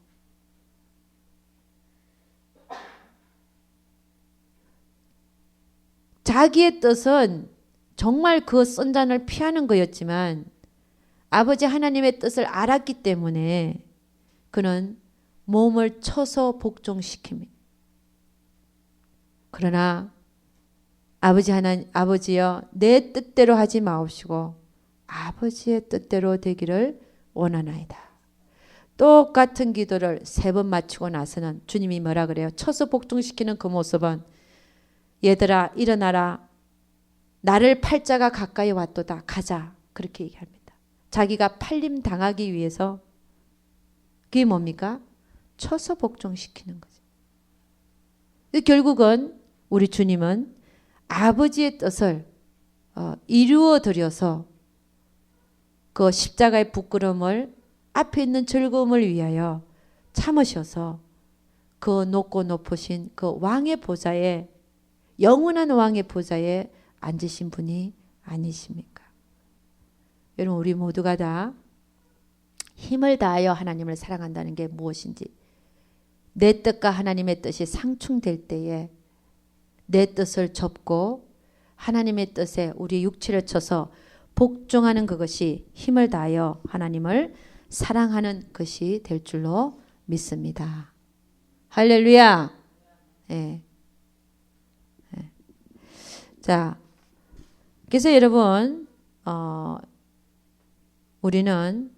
자기의 뜻은 정말 그 선잔을 피하는 거였지만 아버지 하나님의 뜻을 알았기 때문에 그는 몸을 쳐서 복종시킵니다. 그러나 아버지여, 내 뜻대로 하지 마옵시고 아버지의 뜻대로 되기를 원하나이다. 똑같은 기도를 3번 마치고 나서는 주님이 뭐라 그래요? 쳐서 복종시키는 그 모습은 얘들아 일어나라. 나를 팔자가 가까이 왔도다. 가자. 그렇게 얘기합니다. 자기가 팔림 당하기 위해서 그게 뭡니까? 쳐서 복종시키는 거죠. 결국은 우리 주님은 아버지의 뜻을 이루어 드려서 그 십자가의 부끄러움을 앞에 있는 즐거움을 위하여 참으셔서 그 높고 높으신 그 왕의 보좌에 영원한 왕의 보좌에 앉으신 분이 아니십니까? 여러분 우리 모두가 다 힘을 다하여 하나님을 사랑한다는 게 무엇인지 내 뜻과 하나님의 뜻이 상충될 때에 내 뜻을 접고 하나님의 뜻에 우리 육체를 쳐서 복종하는 그것이 힘을 다하여 하나님을 사랑하는 것이 될 줄로 믿습니다. 할렐루야. 예. 예. 자, 그래서 여러분 우리는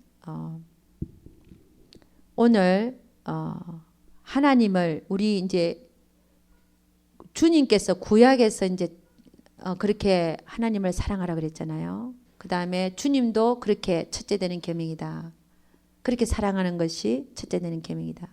오늘 하나님을 우리 이제 주님께서 구약에서 이제 그렇게 하나님을 사랑하라 그랬잖아요. 그 다음에 주님도 그렇게 첫째 되는 계명이다. 그렇게 사랑하는 것이 첫째 되는 계명이다.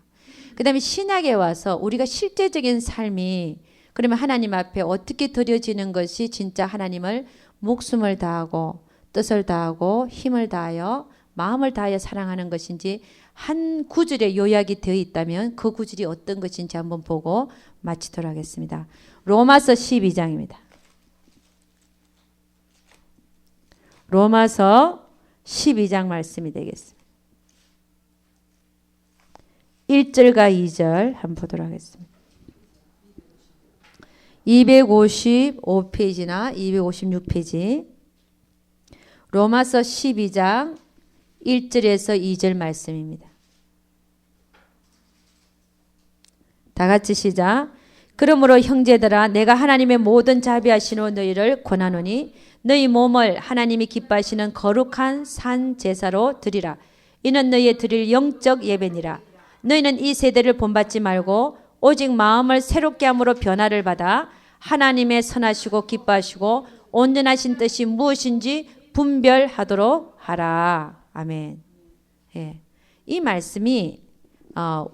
그 다음에 신약에 와서 우리가 실제적인 삶이 그러면 하나님 앞에 어떻게 드려지는 것이 진짜 하나님을 목숨을 다하고 뜻을 다하고 힘을 다하여 마음을 다하여 사랑하는 것인지 한 구절에 요약이 되어 있다면 그 구절이 어떤 것인지 한번 보고 마치도록 하겠습니다. 로마서 12장입니다. 로마서 12장 말씀이 되겠습니다. 1절과 2절 한번 보도록 하겠습니다. 255페이지나 256페이지 로마서 12장 1절에서 2절 말씀입니다. 다 같이 시작. 그러므로 형제들아 내가 하나님의 모든 자비하시는 너희를 권하노니 너희 몸을 하나님이 기뻐하시는 거룩한 산 제사로 드리라. 이는 너희의 드릴 영적 예배니라. 너희는 이 세대를 본받지 말고 오직 마음을 새롭게 함으로 변화를 받아 하나님의 선하시고 기뻐하시고 온전하신 뜻이 무엇인지 분별하도록 하라. 아멘. 예. 이 말씀이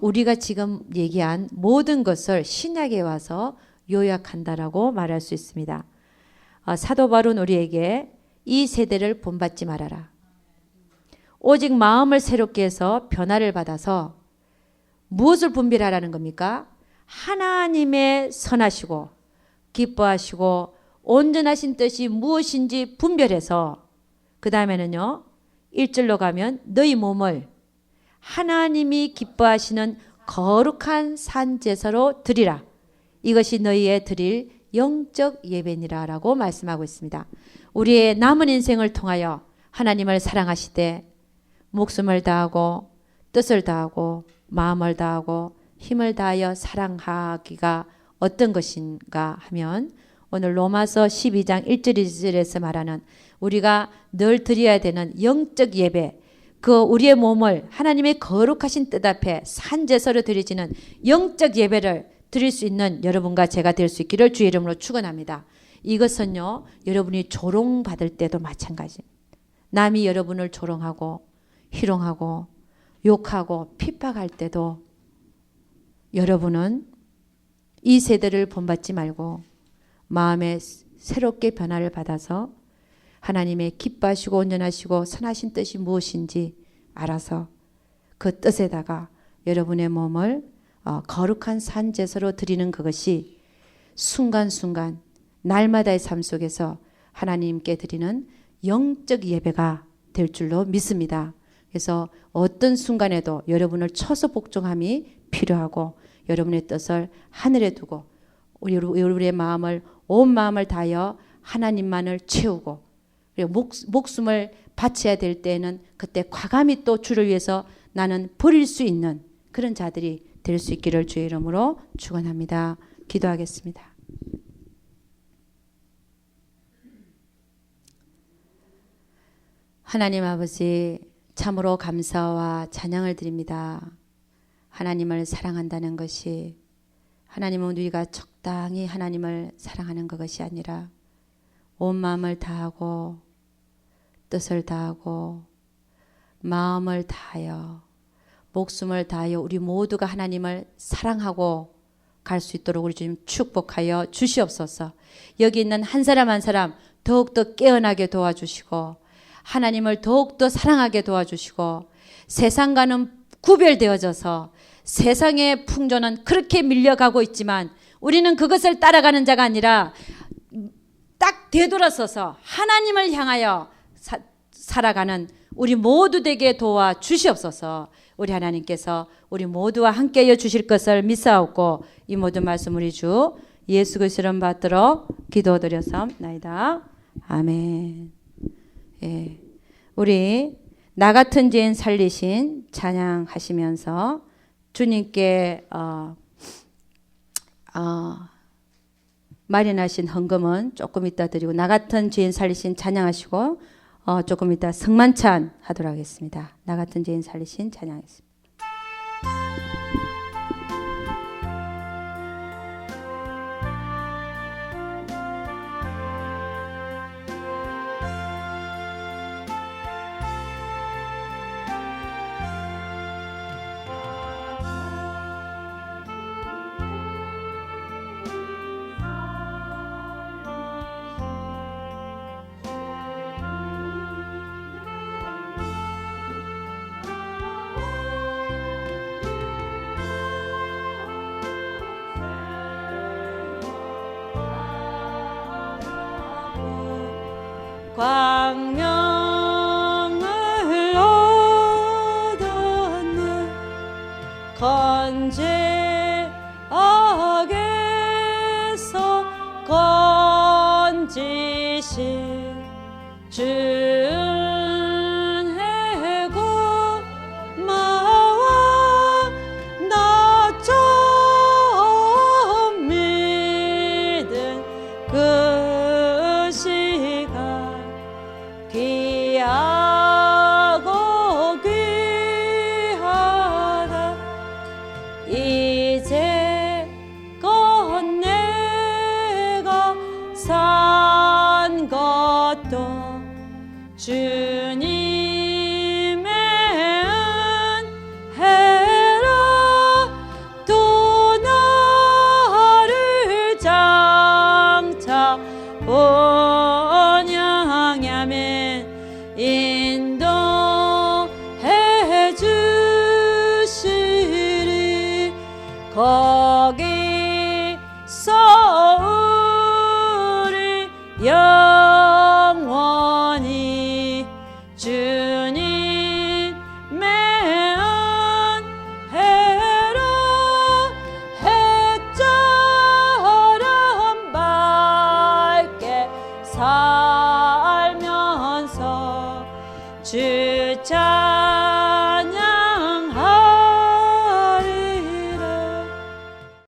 우리가 지금 얘기한 모든 것을 신약에 와서 요약한다라고 말할 수 있습니다. 사도 바울은 우리에게 이 세대를 본받지 말아라. 오직 마음을 새롭게 해서 변화를 받아서 무엇을 분별하라는 겁니까? 하나님의 선하시고 기뻐하시고 온전하신 뜻이 무엇인지 분별해서 그 다음에는요 1절로 가면 너희 몸을 하나님이 기뻐하시는 거룩한 산제사로 드리라. 이것이 너희의 드릴 영적 예배니라 라고 말씀하고 있습니다. 우리의 남은 인생을 통하여 하나님을 사랑하시되 목숨을 다하고 뜻을 다하고 마음을 다하고 힘을 다하여 사랑하기가 어떤 것인가 하면 오늘 로마서 12장 1절 2절에서 말하는 우리가 늘 드려야 되는 영적 예배, 그 우리의 몸을 하나님의 거룩하신 뜻 앞에 산제사로 드려지는 영적 예배를 드릴 수 있는 여러분과 제가 될 수 있기를 주의 이름으로 축원합니다. 이것은요 여러분이 조롱받을 때도 마찬가지입니다. 남이 여러분을 조롱하고 희롱하고 욕하고 핍박할 때도 여러분은 이 세대를 본받지 말고 마음에 새롭게 변화를 받아서 하나님의 기뻐하시고 온전하시고 선하신 뜻이 무엇인지 알아서 그 뜻에다가 여러분의 몸을 거룩한 산제사로 드리는 그것이 순간순간 날마다의 삶 속에서 하나님께 드리는 영적 예배가 될 줄로 믿습니다. 그래서 어떤 순간에도 여러분을 쳐서 복종함이 필요하고 여러분의 뜻을 하늘에 두고 우리의 마음을 온 마음을 다하여 하나님만을 채우고 그리고 목숨을 바쳐야 될 때에는 그때 과감히 또 주를 위해서 나는 버릴 수 있는 그런 자들이 될 수 있기를 주의 이름으로 축원합니다. 기도하겠습니다. 하나님 아버지 참으로 감사와 찬양을 드립니다. 하나님을 사랑한다는 것이 하나님은 우리가 적당히 하나님을 사랑하는 것이 아니라 온 마음을 다하고 뜻을 다하고 마음을 다하여 목숨을 다하여 우리 모두가 하나님을 사랑하고 갈 수 있도록 우리 주님 축복하여 주시옵소서. 여기 있는 한 사람 한 사람 더욱더 깨어나게 도와주시고 하나님을 더욱더 사랑하게 도와주시고 세상과는 구별되어져서 세상의 풍조는 그렇게 밀려가고 있지만 우리는 그것을 따라가는 자가 아니라 딱 되돌아서서 하나님을 향하여 살아가는 우리 모두 되게 도와주시옵소서. 우리 하나님께서 우리 모두와 함께하여 주실 것을 믿사옵고 이 모든 말씀 우리 주 예수 그리스도를 받들어 기도드렸사옵나이다. 아멘. 예, 우리 나 같은 죄인 살리신 찬양하시면서 주님께 마련하신 헌금은 조금 이따 드리고 나 같은 죄인 살리신 찬양하시고 조금 이따 성만찬 하도록 하겠습니다. 나 같은 죄인 살리신 찬양하겠습니다. 광명을 얻었네 건재악에서 건지신 주은 해고 마와 나 처음 믿은 그 시간 귀하고 귀하다 이제껏 내가 산 것도 주님의 은혜라 또 나를 장차 본향하면 인도해 주시리 거기서 우리 영원히 주님의 은혜라 해처럼 밝게 살면서 주